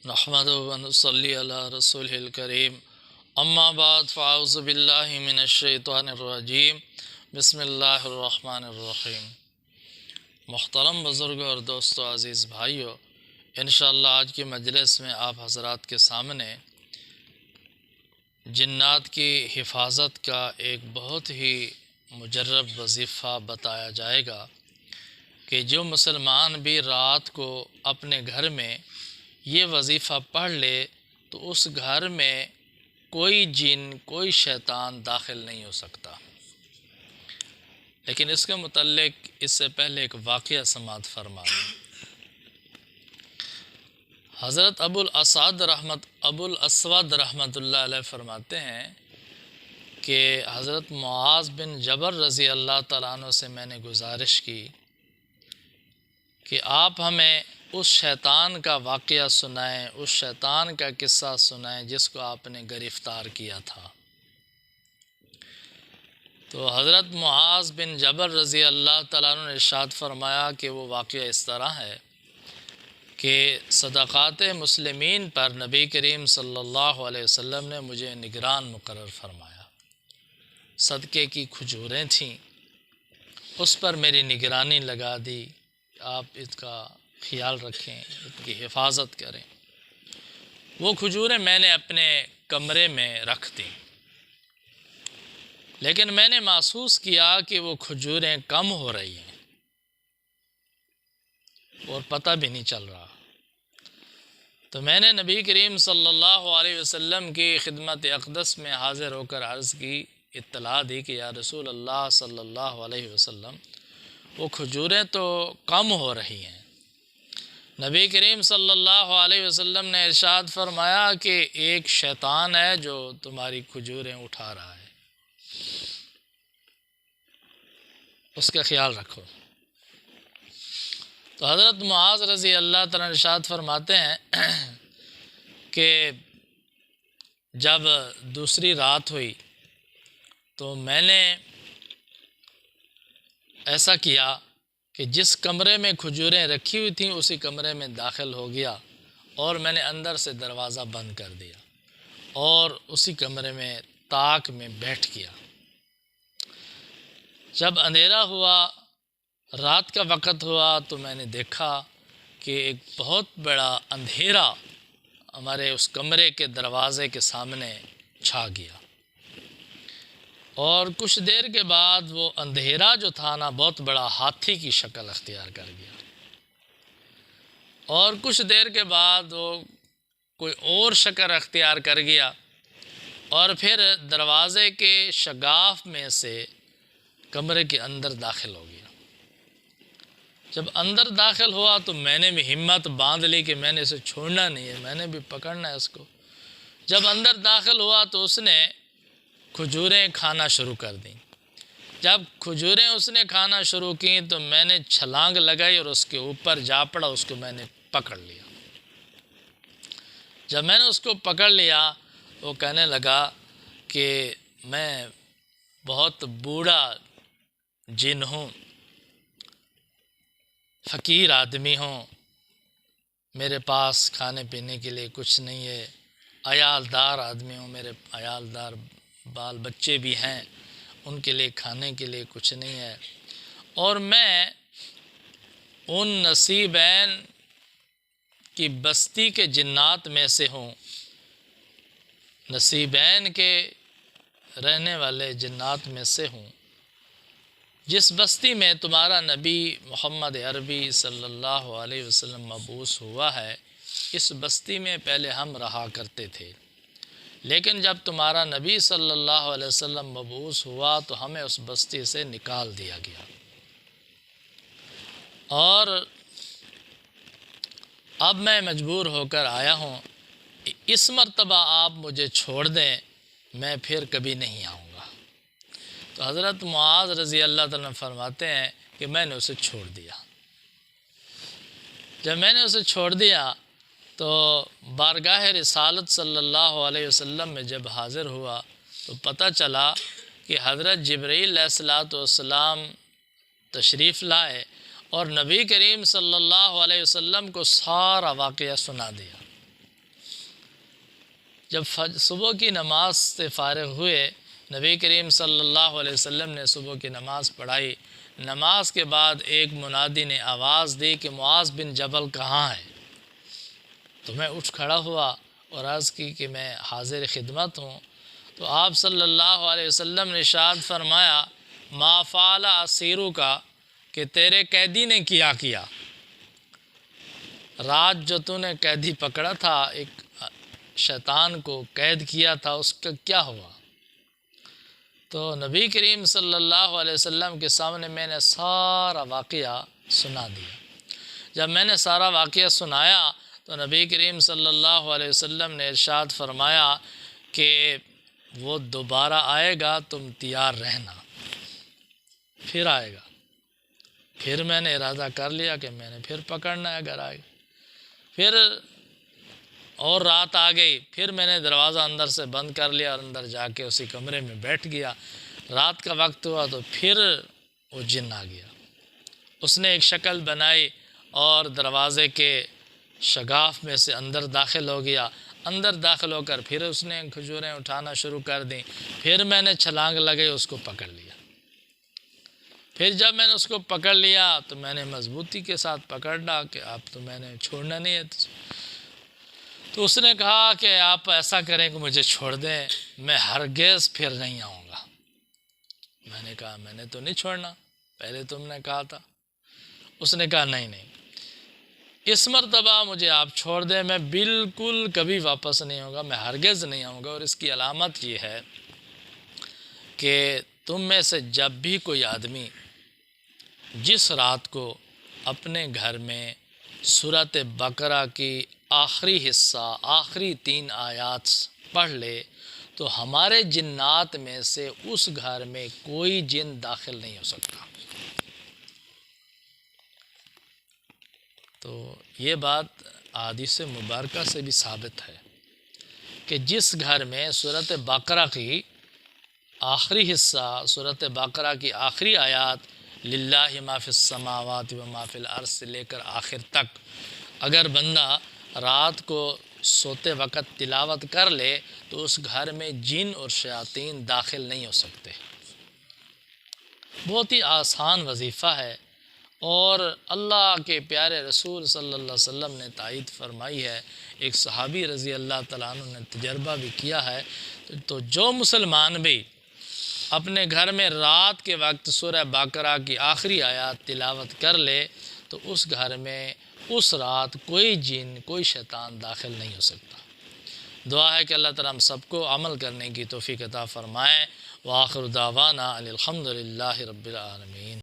नहमदुहु व नसल्ली अला रसूलिल करीम अम्मा बाद फ़अऊज़ु बिल्लाहि मिनश्शैतानिर रजीम बिस्मिल्लाहिर रहमानिर रहीम। मुहतरम बुज़ुर्ग और दोस्तों, अज़ीज़ भाइयों, इंशाअल्लाह आज की मजलिस में आप हज़रात के सामने जिन्नात की हिफाजत का एक बहुत ही मुजर्रब वजीफ़ा बताया जाएगा कि जो मुसलमान भी रात को अपने घर में ये वजीफ़ा पढ़ ले तो उस घर में कोई जिन, कोई शैतान दाखिल नहीं हो सकता। लेकिन इसके मुतल्लिक इससे पहले एक वाक़या समाअत फरमा लें। हज़रत अबुल अस्वद रहमतुल्लाह अलैह फरमाते हैं कि हज़रत मुआज़ बिन जबर रज़ी अल्लाह तआला अन्हु से मैंने गुजारिश की कि आप हमें उस शैतान का वाक़या सुनाएं, उस शैतान का किस्सा सुनाएं जिसको आपने गिरफ़्तार किया था। तो हज़रत मुआज़ बिन जबर रज़ी अल्लाह तआला अन्हु ने इरशाद फरमाया कि वो वाक़या इस तरह है कि सदक़ात मुस्लिमीन पर नबी करीम सल्लल्लाहु अलैहि वसल्लम ने मुझे निगरान मुकर्रर फरमाया। सदक़े की खजूरें थीं, उस पर मेरी निगरानी लगा दी। आप इसका ख़याल रखें, इनकी हिफाजत करें। वो खजूरें मैंने अपने कमरे में रख दी, लेकिन मैंने महसूस किया कि वो खजूरें कम हो रही हैं और पता भी नहीं चल रहा। तो मैंने नबी करीम सल्लल्लाहु अलैहि वसल्लम की खिदमत अक़दस में हाज़िर होकर अर्ज़ की, इत्तला दी कि या रसूल अल्लाह सल्लल्लाहु अलैहि वसल्लम, वो खजूरें तो कम हो रही हैं। नबी करीम सल्लल्लाहु अलैहि वसल्लम ने इरशाद फरमाया कि एक शैतान है जो तुम्हारी खजूरें उठा रहा है, उसका ख्याल रखो। तो हज़रत मुआज़ रज़ी अल्लाह तआला इरशाद फरमाते हैं कि जब दूसरी रात हुई तो मैंने ऐसा किया कि जिस कमरे में खजूरें रखी हुई थीं उसी कमरे में दाखिल हो गया और मैंने अंदर से दरवाज़ा बंद कर दिया और उसी कमरे में ताक में बैठ गया। जब अंधेरा हुआ, रात का वक़्त हुआ, तो मैंने देखा कि एक बहुत बड़ा अंधेरा हमारे उस कमरे के दरवाज़े के सामने छा गया और कुछ देर के बाद वो अंधेरा जो था ना, बहुत बड़ा हाथी की शक्ल अख्तियार कर गया और कुछ देर के बाद वो कोई और शक्ल अख्तियार कर गया और फिर दरवाज़े के शगाफ में से कमरे के अंदर दाखिल हो गया। जब अंदर दाखिल हुआ तो मैंने भी हिम्मत बांध ली कि मैंने इसे छोड़ना नहीं है, मैंने भी पकड़ना है इसको। जब अंदर दाखिल हुआ तो उसने खजूरें खाना शुरू कर दी। जब खजूरें उसने खाना शुरू की तो मैंने छलांग लगाई और उसके ऊपर जा पड़ा, उसको मैंने पकड़ लिया। जब मैंने उसको पकड़ लिया, वो कहने लगा कि मैं बहुत बूढ़ा जिन हूँ, फ़कीर आदमी हूँ, मेरे पास खाने पीने के लिए कुछ नहीं है, अयालदार आदमी हूँ, मेरे अयालदार बाल बच्चे भी हैं, उनके लिए खाने के लिए कुछ नहीं है और मैं उन नसीबैन की बस्ती के जिन्नात में से हूँ, नसीबैन के रहने वाले जिन्नात में से हूँ, जिस बस्ती में तुम्हारा नबी मोहम्मद अरबी सल्लल्लाहु अलैहि वसल्लम मबूस हुआ है, इस बस्ती में पहले हम रहा करते थे, लेकिन जब तुम्हारा नबी सल्लल्लाहु अलैहि वसल्लम मबूस हुआ तो हमें उस बस्ती से निकाल दिया गया और अब मैं मजबूर होकर आया हूँ। इस मर्तबा आप मुझे छोड़ दें, मैं फिर कभी नहीं आऊँगा। तो हज़रत मुआज़ रज़ी अल्लाह तआला फरमाते हैं कि मैंने उसे छोड़ दिया। जब मैंने उसे छोड़ दिया तो बारगाह रिसालत सल्लल्लाहु अलैहि वसल्लम में जब हाज़िर हुआ तो पता चला कि हज़रत जिब्रील अलैहिस्सलाम तशरीफ़ लाए और नबी करीम सल्लल्लाहु अलैहि वसल्लम को सारा वाक़या सुना दिया। جب صبح کی نماز سے فارغ ہوئے، نبی کریم صلی اللہ علیہ وسلم نے صبح کی نماز پڑھائی۔ نماز کے بعد ایک منادی نے آواز دی کہ معاذ بن جبل کہاں ہے؟ تو میں اٹھ کھڑا ہوا اور عرض کی کہ میں حاضر خدمت ہوں۔ تو آپ صلی اللہ علیہ وسلم نے ارشاد فرمایا، ما فعل اسیرو کا، کہ تیرے قیدی نے کیا رات جو تو نے قیدی پکڑا تھا، ایک شیطان کو قید کیا تھا، اس کا کیا ہوا؟ تو نبی کریم صلی اللہ علیہ وسلم کے سامنے میں نے سارا واقعہ سنا دیا۔ جب میں نے سارا واقعہ سنایا تو نبی کریم صلی اللہ علیہ وسلم نے ارشاد فرمایا کہ وہ دوبارہ آئے گا، تم تیار رہنا، پھر آئے گا۔ پھر میں نے ارادہ کر لیا کہ میں نے پھر پکڑنا ہے اگر آئے گا۔ پھر اور رات آ گئی، پھر میں نے دروازہ اندر سے بند کر لیا اور اندر جا کے اسی کمرے میں بیٹھ گیا۔ رات کا وقت ہوا تو پھر وہ جن آ گیا، اس نے ایک شکل بنائی اور دروازے کے شگاف میں سے اندر داخل ہو گیا۔ اندر داخل ہو کر پھر اس نے کھجوریں اٹھانا شروع کر دیں۔ پھر میں نے چھلانگ لگائی، اس کو پکڑ لیا۔ پھر جب میں نے اس کو پکڑ لیا تو میں نے مضبوطی کے ساتھ پکڑنا کہ اب تو میں نے چھوڑنا نہیں ہے۔ تو اس نے کہا کہ آپ ایسا کریں کہ مجھے چھوڑ دیں، میں ہرگز پھر نہیں آؤں گا۔ میں نے کہا میں نے تو نہیں چھوڑنا، پہلے تم نے کہا تھا۔ اس نے کہا نہیں، اس مرتبہ مجھے آپ چھوڑ دیں، میں بالکل کبھی واپس نہیں آؤں گا، میں ہرگز نہیں آؤں گا۔ اور اس کی علامت یہ ہے کہ تم میں سے جب بھی کوئی آدمی جس رات کو اپنے گھر میں سورۃ بقرہ کی آخری حصہ، آخری 3 آیات پڑھ لے تو ہمارے جنات میں سے اس گھر میں کوئی جن داخل نہیں ہو سکتا۔ تو یہ بات احادیث مبارکہ سے بھی ثابت ہے کہ جس گھر میں سورۃ بقرہ کی آخری حصہ، سورۃ بقرہ کی آخری آیات للہ ما فی السماوات و ما فی الارض سے لے کر آخر تک اگر بندہ رات کو سوتے وقت تلاوت کر لے تو اس گھر میں جن اور شیاطین داخل نہیں ہو سکتے۔ بہت ہی آسان وظیفہ ہے، اور اللہ کے پیارے رسول صلی اللہ علیہ وسلم نے تائید فرمائی ہے۔ ایک صحابی رضی اللہ تعالیٰ عنہ نے تجربہ بھی کیا ہے۔ تو جو مسلمان بھی اپنے گھر میں رات کے وقت سورہ بقرہ کی آخری آیات تلاوت کر لے تو اس گھر میں اس رات کوئی جن، کوئی شیطان داخل نہیں ہو سکتا۔ دعا ہے کہ اللہ تعالیٰ ہم سب کو عمل کرنے کی توفیق عطا فرمائے۔ وآخر دعوانا الحمد للہ رب العالمین۔